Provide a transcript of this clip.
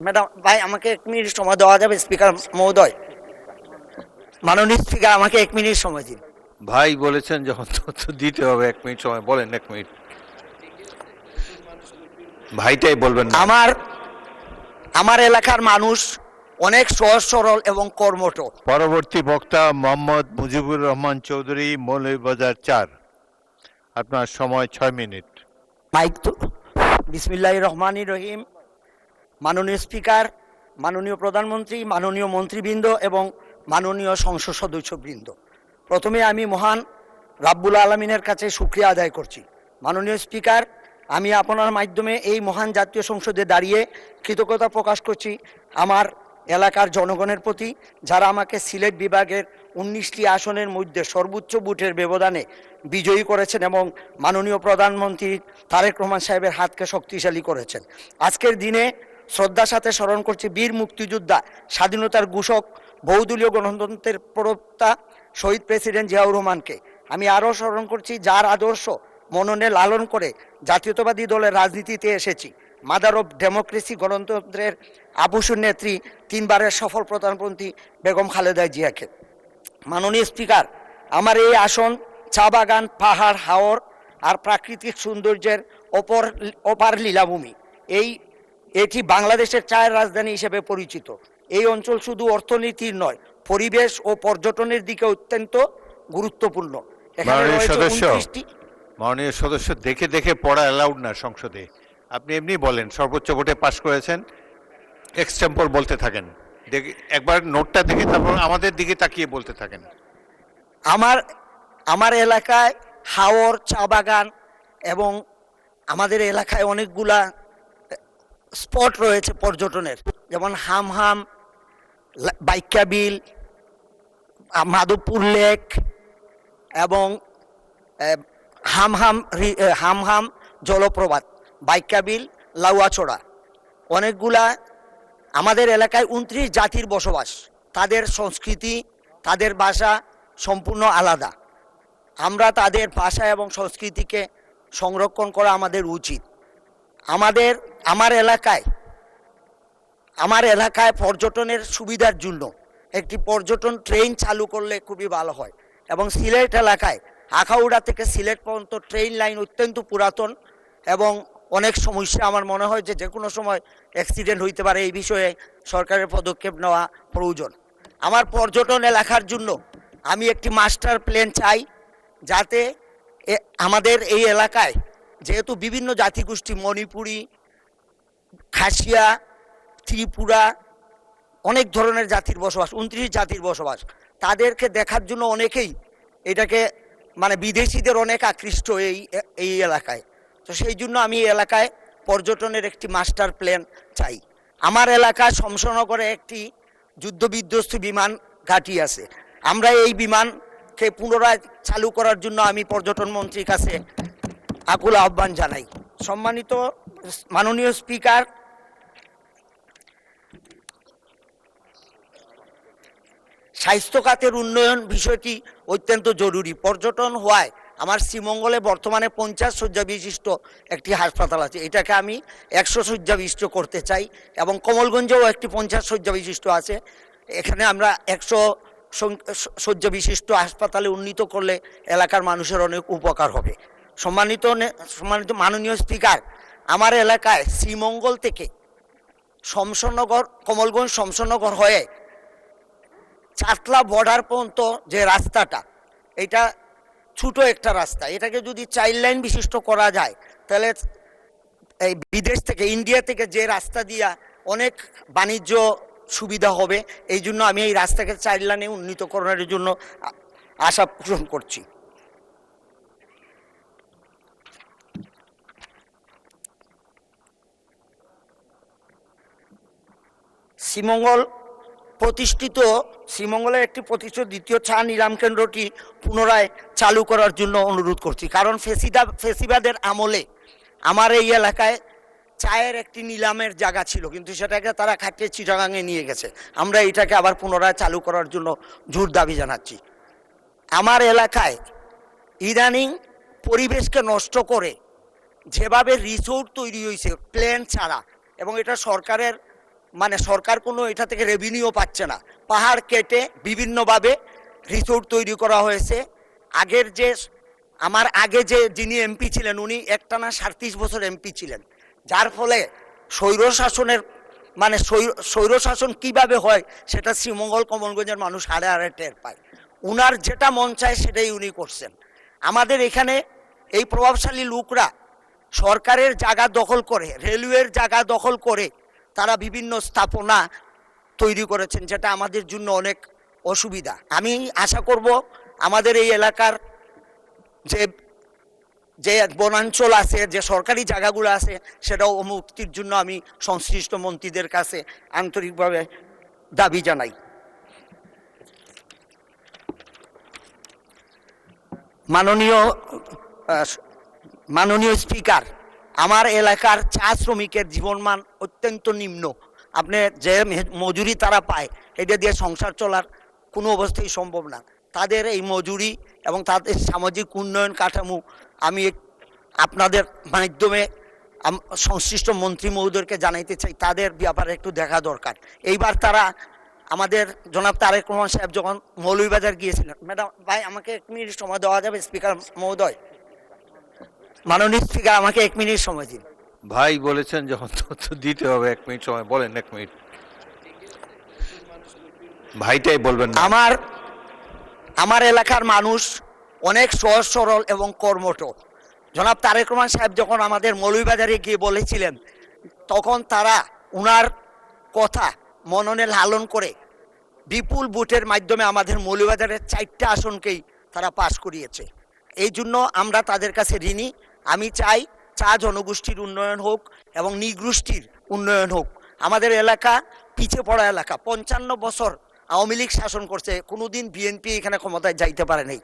Madam ভাই, আমাকে 1 minute সময় দেওয়া যাবে? স্পিকার মহোদয়, মাননীয় স্পিকার, আমাকে 1 মিনিট সময় দিন। ভাই বলেছেন যখন তো দিতে হবে 1 মিনিট সময়। বলেন 1 মিনিট। ভাইটাই বলবেন না। আমার আমার এলাকার মানুষ অনেক সহজ সরল এবং কর্মঠ। পরবর্তী বক্তা মোহাম্মদ মুজিবুর রহমান চৌধুরী, মৌলভীবাজার 4। আপনার সময় 6 মিনিট। মাইক তো। বিসমিল্লাহির রহমানির রহিম। মাননীয় স্পিকার, মাননীয় প্রধানমন্ত্রী, মাননীয় মন্ত্রীবৃন্দ এবং মাননীয় সংসদ সদস্যবৃন্দ, প্রথমে আমি মহান রাব্বুল আলমিনের কাছে শুকরিয়া আদায় করছি। মাননীয় স্পিকার, আমি আপনার মাধ্যমে এই মহান জাতীয় সংসদে দাঁড়িয়ে কৃতজ্ঞতা প্রকাশ করছি আমার এলাকার জনগণের প্রতি, যারা আমাকে সিলেট বিভাগের 19টি আসনের মধ্যে সর্বোচ্চ ভোটের ব্যবধানে বিজয়ী করেছেন এবং মাননীয় প্রধানমন্ত্রী তারেক রহমান সাহেবের হাতকে শক্তিশালী করেছেন। আজকের দিনে শ্রদ্ধার সাথে স্মরণ করছি বীর মুক্তিযোদ্ধা, স্বাধীনতার ঘোষক, বহুদলীয় গণতন্ত্রের প্রবক্তা শহীদ প্রেসিডেন্ট জিয়াউর রহমানকে। আমি আরও স্মরণ করছি যার আদর্শ মননে লালন করে জাতীয়তাবাদী দলের রাজনীতিতে এসেছি, মাদার অফ ডেমোক্রেসি, গণতন্ত্রের আবুসুর নেত্রী, 3বারের সফল প্রধানমন্ত্রী বেগম খালেদা জিয়াকে। মাননীয় স্পিকার, আমার এই আসন চা বাগান, পাহাড়, হাওর আর প্রাকৃতিক সৌন্দর্যের অপার লীলাভূমি। এটি বাংলাদেশের চায়ের রাজধানী হিসেবে পরিচিত। এই অঞ্চল শুধু অর্থনীতির নয়, পরিবেশ ও পর্যটনের দিকে অত্যন্ত গুরুত্বপূর্ণ। এখানে রয়েছে 29টি। মাননীয় সদস্য, দেখে দেখে পড়া অ্যালাউড না সংসদে। আপনি এমনি বলেন, সর্বোচ্চ ভোটে পাশ করেছেন, এক্সটেম্পর বলতে থাকেন। একবার নোটটা দেখে তারপর আমাদের দিকে তাকিয়ে বলতে থাকেন। আমার এলাকায় হাওর, চা বাগান এবং আমাদের এলাকায় অনেকগুলা স্পট রয়েছে পর্যটনের, যেমন হামহাম, বাইকা বিল, মাধবপুর লেক এবং হামহাম জলপ্রপাত, বাইকা বিল, লাউয়াছড়া। অনেকগুলা আমাদের এলাকায় 29 জাতির বসবাস। তাদের সংস্কৃতি, তাদের ভাষা সম্পূর্ণ আলাদা। আমরা তাদের ভাষা এবং সংস্কৃতিকে সংরক্ষণ করা আমাদের উচিত। আমার এলাকায় পর্যটনের সুবিধার জন্য একটি পর্যটন ট্রেন চালু করলে খুবই ভালো হয়। এবং সিলেট এলাকায় আখাউড়া থেকে সিলেট পর্যন্ত ট্রেন লাইন অত্যন্ত পুরাতন এবং অনেক সমস্যা। আমার মনে হয় যে কোনো সময় অ্যাক্সিডেন্ট হইতে পারে। এই বিষয়ে সরকারের পদক্ষেপ নেওয়া প্রয়োজন। আমার পর্যটন এলাকার জন্য আমি একটি মাস্টার প্ল্যান চাই, যাতে আমাদের এই এলাকায়, যেহেতু বিভিন্ন জাতিগোষ্ঠী, মণিপুরি, খাসিয়া, ত্রিপুরা, অনেক ধরনের জাতির বসবাস, 29 জাতির বসবাস, তাদেরকে দেখার জন্য অনেকেই এটাকে বিদেশিদের অনেক আকৃষ্ট এই এলাকায়। তো সেই জন্য আমি এই এলাকায় পর্যটনের একটি মাস্টার প্ল্যান চাই। আমার এলাকায় শমশনগরে একটি যুদ্ধবিধ্বস্ত বিমান ঘাঁটি আছে। আমরা এই বিমানকে পুনরায় চালু করার জন্য আমি পর্যটন মন্ত্রীর কাছে আকুল আহ্বান জানাই। সম্মানিত মাননীয় স্পিকার, স্বাস্থ্য খাতের উন্নয়ন বিষয়টি অত্যন্ত জরুরি। পর্যটন হওয়ায় আমার শ্রীমঙ্গলে বর্তমানে 50 শয্যা বিশিষ্ট একটি হাসপাতাল আছে, এটাকে আমি 100 শয্যা বিশিষ্ট করতে চাই। এবং কমলগঞ্জেও একটি 50 শয্যা বিশিষ্ট আছে, এখানে আমরা 100 শয্যা বিশিষ্ট হাসপাতালে উন্নীত করলে এলাকার মানুষের অনেক উপকার হবে। সম্মানিত মাননীয় স্পিকার, আমার এলাকায় শ্রীমঙ্গল থেকে কমলগঞ্জ শমশনগর হয়ে চাতলা বর্ডার পর্যন্ত যে রাস্তাটা, এটা ছোট একটা রাস্তা, এটাকে যদি 4 লাইন বিশিষ্ট করা যায় তাহলে এই বিদেশ থেকে, ইন্ডিয়া থেকে যে রাস্তা দিয়া অনেক বাণিজ্য সুবিধা হবে। এই জন্য আমি এই রাস্তাকে 4 লাইনে উন্নীতকরণের জন্য আশা পোষণ করছি। শ্রীমঙ্গলের একটি প্রতিষ্ঠিত দ্বিতীয় চা নিলাম কেন্দ্রটি পুনরায় চালু করার জন্য অনুরোধ করছি। কারণ ফেসিবাদের আমলে আমার এই এলাকায় চায়ের একটি নিলামের জায়গা ছিল, কিন্তু সেটাকে তারা খাটিয়ে চিটাগাঙে নিয়ে গেছে। আমরা এটাকে আবার পুনরায় চালু করার জন্য জোর দাবি জানাচ্ছি। আমার এলাকায় ইদানিং পরিবেশকে নষ্ট করে যেভাবে রিসোর্ট তৈরি হয়েছে প্ল্যান ছাড়া, এবং এটা সরকারের মানে সরকার কোনো এটা থেকে রেভিনিউ পাচ্ছে না। পাহাড় কেটে বিভিন্নভাবে রিসোর্ট তৈরি করা হয়েছে। আগের যে আমার আগে যে যিনি এমপি ছিলেন উনি একটানা 37 বছর এমপি ছিলেন, যার ফলে স্বৈরশাসনের মানে স্বৈরশাসন কিভাবে হয় সেটা শ্রীমঙ্গল কমলগঞ্জের মানুষ হাড়ে হাড়ে টের পায়। উনার যেটা মন চায় সেটাই উনি করছেন। আমাদের এখানে এই প্রভাবশালী লোকরা সরকারের জায়গা দখল করে, রেলওয়ের জায়গা দখল করে তারা বিভিন্ন স্থাপনা তৈরি করেছেন, যেটা আমাদের জন্য অনেক অসুবিধা। আমি আশা করব আমাদের এই এলাকার যে যে বনাঞ্চল আছে, যে সরকারি জায়গাগুলো আছে, সেটাও মুক্তির জন্য আমি সংশ্লিষ্ট মন্ত্রীদের কাছে আন্তরিকভাবে দাবি জানাই। মাননীয় স্পিকার, আমার এলাকার চা শ্রমিকের জীবনমান অত্যন্ত নিম্ন। আপনি যে মজুরি তারা পায় এটা দিয়ে সংসার চলার কোনো অবস্থাই সম্ভব না। তাদের এই মজুরি এবং তাদের সামাজিক উন্নয়ন কাঠামো আমি আপনাদের মাধ্যমে সংশ্লিষ্ট মন্ত্রী মহোদয়কে জানাইতে চাই, তাদের ব্যাপারে একটু দেখা দরকার। এইবার তারা আমাদের জনাব তারেক রহমান সাহেব যখন মৌলভীবাজার গিয়েছিলেন, ম্যাডাম ভাই আমাকে 1 মিনিট সময় দেওয়া যাবে? স্পিকার মহোদয়, মাননীয় স্পিকার আমাকে 1 মিনিট সময় দিন। ভাই বলেছেন যখন তথ্য দিতে হবে 1 মিনিট সময়, বলেন 1 মিনিট। ভাইটাই বলবেন না। আমার এলাকার মানুষ অনেক সহজ সরল এবং কর্মঠ। জনাব তারেক রহমান সাহেব যখন আমাদের মৌলভীবাজারে গিয়ে বলেছিলেন, তখন তারা উনার কথা মননে লালন করে বিপুল ভোটের মাধ্যমে আমাদের মৌলভীবাজারের 4টা আসনকেই তারা পাশ করিয়েছে। এই জন্য আমরা তাদের কাছে ঋণী। আমি চাই চা জনগোষ্ঠীর উন্নয়ন হোক এবং নৃগোষ্ঠীর উন্নয়ন হোক। আমাদের এলাকা পিছিয়ে পড়া এলাকা, 55 বছর আওয়ামী লীগ শাসন করছে, কোনোদিন বিএনপি এখানে ক্ষমতায় যাইতে পারে নাই।